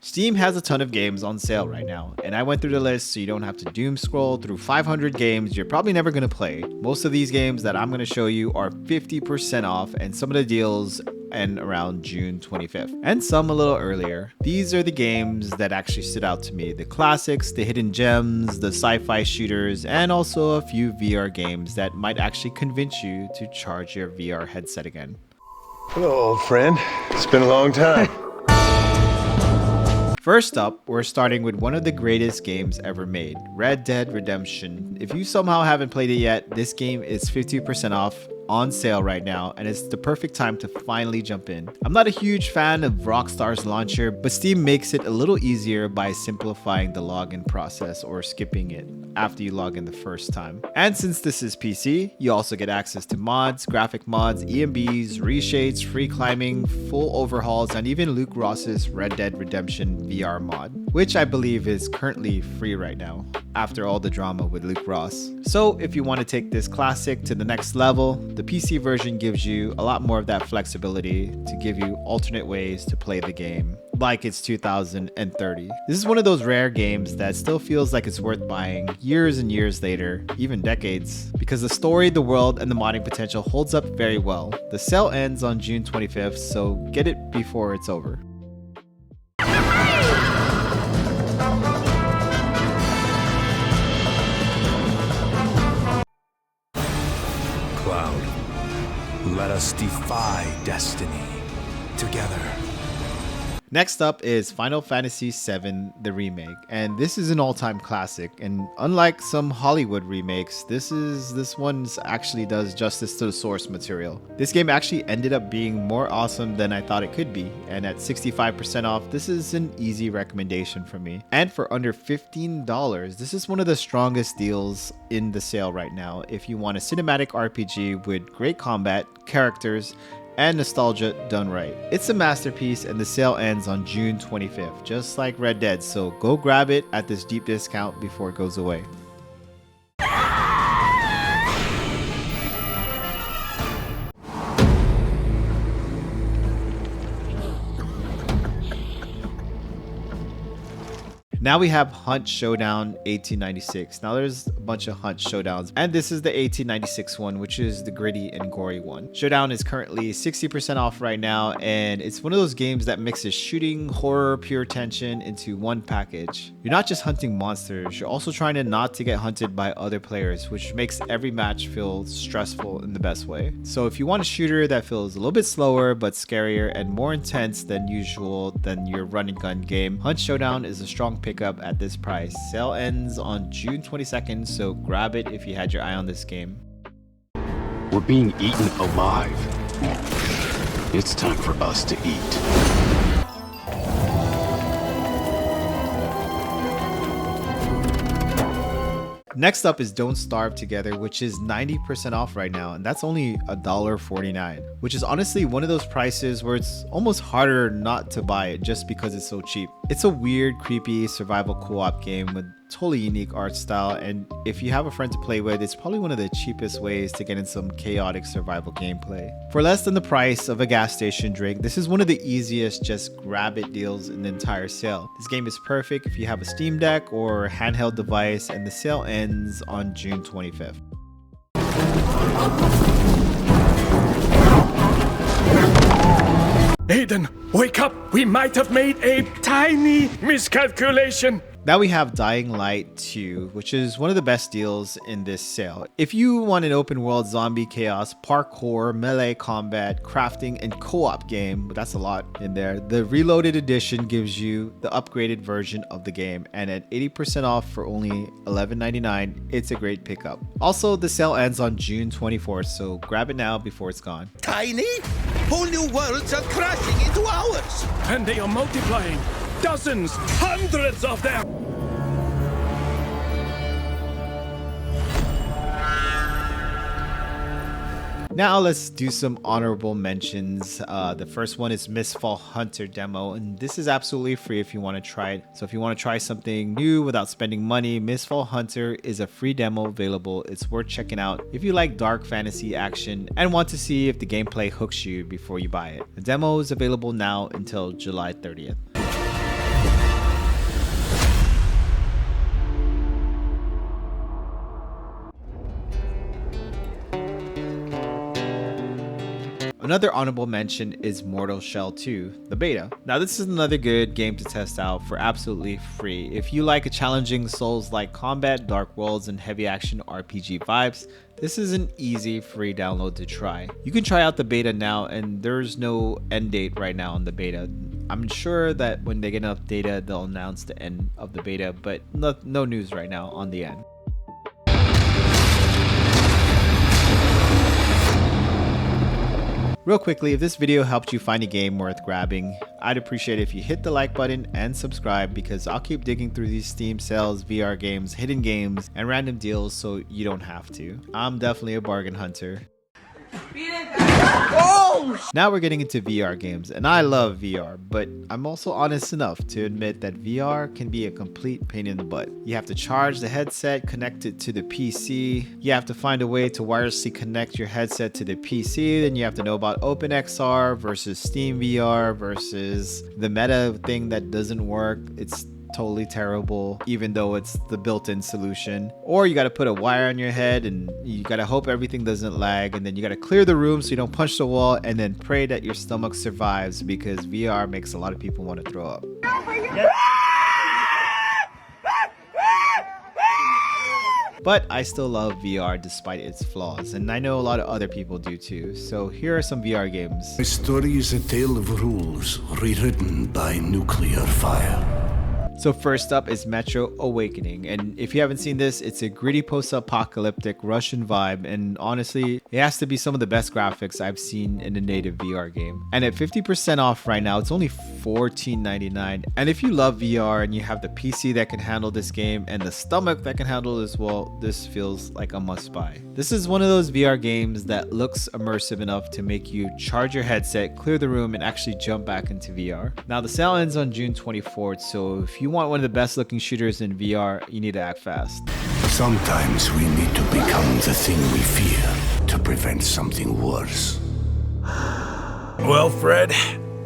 Steam has a ton of games on sale right now, and I went through the list so you don't have to doom scroll through 500 games you're probably never going to play. Most of these games that I'm going to show you are 50% off, and some of the deals end around June 25th, and some a little earlier. These are the games that actually stood out to me: the classics, the hidden gems, the sci-fi shooters, and also a few VR games that might actually convince you to charge your VR headset again. Hello, old friend. It's been a long time. First up, we're starting with one of the greatest games ever made, Red Dead Redemption. If you somehow haven't played it yet, this game is 50% off on sale right now, and it's the perfect time to finally jump in. I'm not a huge fan of Rockstar's launcher, but Steam makes it a little easier by simplifying the login process or skipping it after you log in the first time. And since this is PC, you also get access to mods, graphic mods, EMBs, reshades, free climbing, full overhauls, and even Luke Ross's Red Dead Redemption VR mod, which I believe is currently free right now after all the drama with Luke Ross. So if you want to take this classic to the next level, the PC version gives you a lot more of that flexibility to give you alternate ways to play the game, like it's 2030. This is one of those rare games that still feels like it's worth buying years and years later, even decades, because the story, the world, and the modding potential holds up very well. The sale ends on June 25th, so get it before it's over. Let us defy destiny together. Next up is Final Fantasy VII, the remake, and this is an all-time classic, and unlike some Hollywood remakes, this one actually does justice to the source material. This game actually ended up being more awesome than I thought it could be, and at 65% off, this is an easy recommendation for me. And for under $15, this is one of the strongest deals in the sale right now if you want a cinematic RPG with great combat, characters, and nostalgia done right. It's a masterpiece, and the sale ends on June 25th, just like Red Dead, so go grab it at this deep discount before it goes away. Now we have Hunt Showdown 1896. Now there's a bunch of Hunt Showdowns, and this is the 1896 one, which is the gritty and gory one. Showdown is currently 60% off right now, and it's one of those games that mixes shooting, horror, pure tension into one package. You're not just hunting monsters, you're also trying to not to get hunted by other players, which makes every match feel stressful in the best way. So if you want a shooter that feels a little bit slower but scarier and more intense than usual than your run and gun game, Hunt Showdown is a strong pick up at this price. Sale ends on June 22nd, so grab it if you had your eye on this game. We're being eaten alive. It's time for us to eat. Next up is Don't Starve Together, which is 90% off right now, and that's only $1.49, which is honestly one of those prices where it's almost harder not to buy it just because it's so cheap. It's a weird, creepy survival co-op game with totally unique art style, and if you have a friend to play with, it's probably one of the cheapest ways to get in some chaotic survival gameplay. For less than the price of a gas station drink, this is one of the easiest just grab it deals in the entire sale. This game is perfect if you have a Steamdeck or handheld device, and the sale ends on June 25th. Aiden, wake up! We might have made a tiny miscalculation! Now we have Dying Light 2, which is one of the best deals in this sale. If you want an open world zombie chaos, parkour, melee combat, crafting, and co-op game, that's a lot in there, the Reloaded Edition gives you the upgraded version of the game, and at 80% off for only $11.99, it's a great pickup. Also, the sale ends on June 24th, so grab it now before it's gone. Tiny? Whole new worlds are crashing into ours! And they are multiplying! Dozens, hundreds of them! Now let's do some honorable mentions. The first one is Mistfall Hunter demo, and this is absolutely free if you want to try it. So if you want to try something new without spending money, Mistfall Hunter is a free demo available. It's worth checking out if you like dark fantasy action and want to see if the gameplay hooks you before you buy it. The demo is available now until July 30th. Another honorable mention is Mortal Shell 2, the beta. Now this is another good game to test out for absolutely free. If you like a challenging Souls-like combat, dark worlds, and heavy action RPG vibes, this is an easy free download to try. You can try out the beta now, and there's no end date right now on the beta. I'm sure that when they get enough data, they'll announce the end of the beta, but no news right now on the end. Real quickly, if this video helped you find a game worth grabbing, I'd appreciate it if you hit the like button and subscribe, because I'll keep digging through these Steam sales, VR games, hidden games, and random deals so you don't have to. I'm definitely a bargain hunter. Now we're getting into VR games, and I love VR, but I'm also honest enough to admit that VR can be a complete pain in the butt. You have to charge the headset, connect it to the PC, you have to find a way to wirelessly connect your headset to the PC, then you have to know about OpenXR versus Steam VR versus the Meta thing that doesn't work. It's totally terrible, even though it's the built-in solution. Or you got to put a wire on your head, and you got to hope everything doesn't lag, and then you got to clear the room so you don't punch the wall, and then pray that your stomach survives, because VR makes a lot of people want to throw up. But I still love VR despite its flaws, and I know a lot of other people do too. So here are some VR games. My story is a tale of rules rewritten by nuclear fire. So first up is Metro Awakening, and if you haven't seen this, it's a gritty post-apocalyptic Russian vibe, and honestly, it has to be some of the best graphics I've seen in a native VR game. And at 50% off right now, it's only $14.99. And if you love VR and you have the PC that can handle this game and the stomach that can handle it as well, this feels like a must-buy. This is one of those VR games that looks immersive enough to make you charge your headset, clear the room, and actually jump back into VR. Now the sale ends on June 24th, so if you want one of the best looking shooters in VR, you need to act fast. Sometimes we need to become the thing we fear to prevent something worse. Well, Fred,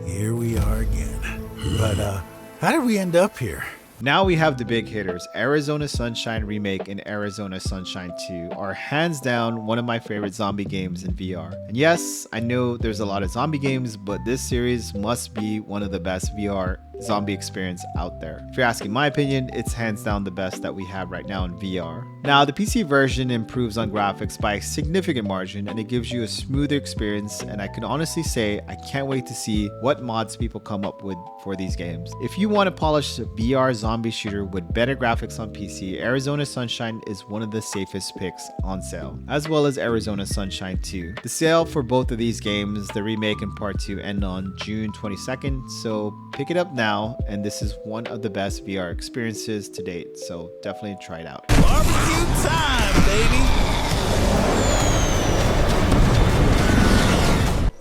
here we are again. But, how did we end up here? Now we have the big hitters. Arizona Sunshine Remake and Arizona Sunshine 2 are hands down one of my favorite zombie games in VR. And yes, I know there's a lot of zombie games, but this series must be one of the best VR zombie experience out there. If you're asking my opinion, it's hands down the best that we have right now in VR. Now the PC version improves on graphics by a significant margin, and it gives you a smoother experience, and I can honestly say I can't wait to see what mods people come up with for these games. If you want a polished VR zombie shooter with better graphics on PC, Arizona Sunshine is one of the safest picks on sale, as well as Arizona Sunshine 2. The sale for both of these games, the remake and part 2, end on June 22nd, so pick it up now, and this is one of the best VR experiences to date, so definitely try it out. Barbecue time, baby!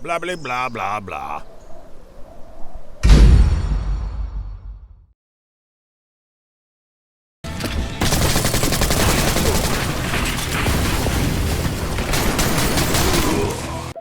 Blah, blah, blah, blah, blah.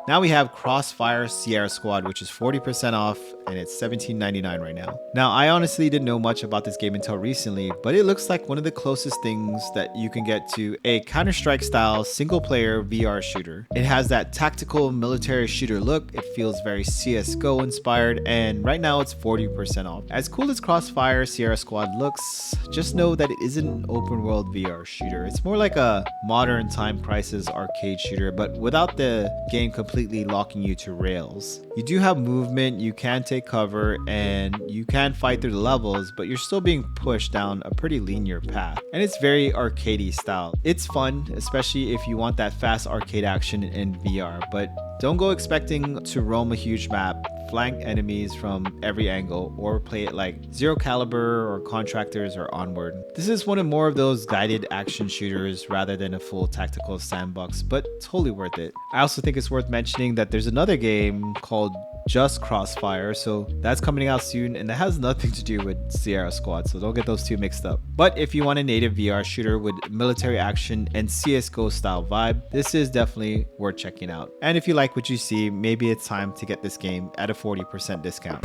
Now we have Crossfire Sierra Squad, which is 40% off, and it's $17.99 right now. Now, I honestly didn't know much about this game until recently, but it looks like one of the closest things that you can get to a Counter-Strike style single-player VR shooter. It has that tactical military shooter look, it feels very CSGO inspired, and right now it's 40% off. As cool as Crossfire Sierra Squad looks, just know that it isn't an open-world VR shooter. It's more like a modern Time Crisis arcade shooter, but without the game completely locking you to rails. You do have movement, you can take cover, and you can fight through the levels, but you're still being pushed down a pretty linear path. And it's very arcadey style. It's fun, especially if you want that fast arcade action in VR, but don't go expecting to roam a huge map, flank enemies from every angle, or play it like Zero Caliber or Contractors or Onward. This is one of more of those guided action shooters rather than a full tactical sandbox, but totally worth it. I also think it's worth mentioning that there's another game called Just Crossfire, so that's coming out soon, and that has nothing to do with Sierra Squad, so don't get those two mixed up. But if you want a native VR shooter with military action and CSGO style vibe, this is definitely worth checking out. And if you like what you see, maybe it's time to get this game at a 40% discount.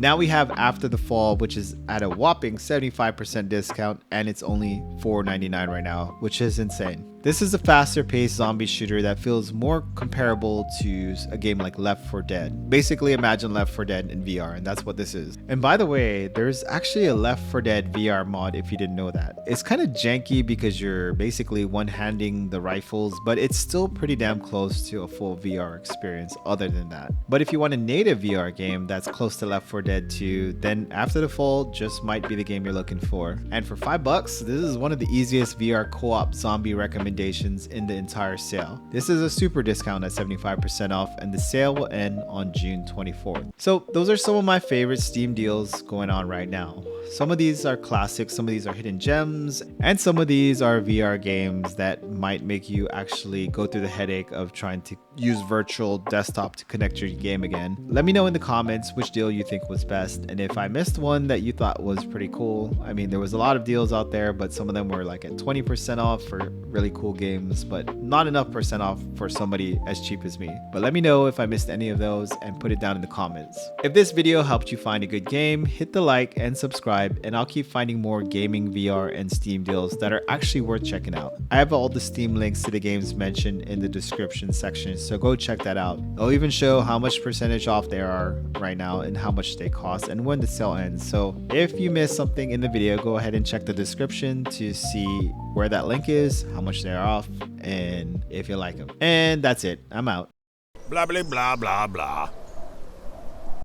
Now we have After the Fall, which is at a whopping 75% discount, and it's only $4.99 right now, which is insane. This is a faster paced zombie shooter that feels more comparable to a game like Left 4 Dead. Basically imagine Left 4 Dead in VR, and that's what this is. And by the way, there's actually a Left 4 Dead VR mod if you didn't know that. It's kind of janky because you're basically one-handing the rifles, but it's still pretty damn close to a full VR experience other than that. But if you want a native VR game that's close to Left 4 Dead 2, then After the Fall just might be the game you're looking for. And for $5, this is one of the easiest VR co-op zombie recommendations in the entire sale. This is a super discount at 75% off, and the sale will end on June 24th. So those are some of my favorite Steam deals going on right now. Some of these are classics, some of these are hidden gems, and some of these are VR games that might make you actually go through the headache of trying to use virtual desktop to connect your game again. Let me know in the comments which deal you think was best, and if I missed one that you thought was pretty cool. I mean, there was a lot of deals out there, but some of them were like at 20% off for really cool games, but not enough percent off for somebody as cheap as me. But let me know if I missed any of those and put it down in the comments. If this video helped you find a good game, hit the like and subscribe, and I'll keep finding more gaming, VR, and Steam deals that are actually worth checking out. I have all the Steam links to the games mentioned in the description section, so go check that out. I'll even show how much percentage off they are right now and how much they cost and when the sale ends. So if you missed something in the video, go ahead and check the description to see where that link is, how much they're off, and if you like them. And that's it. I'm out. Blah, blah, blah, blah, blah.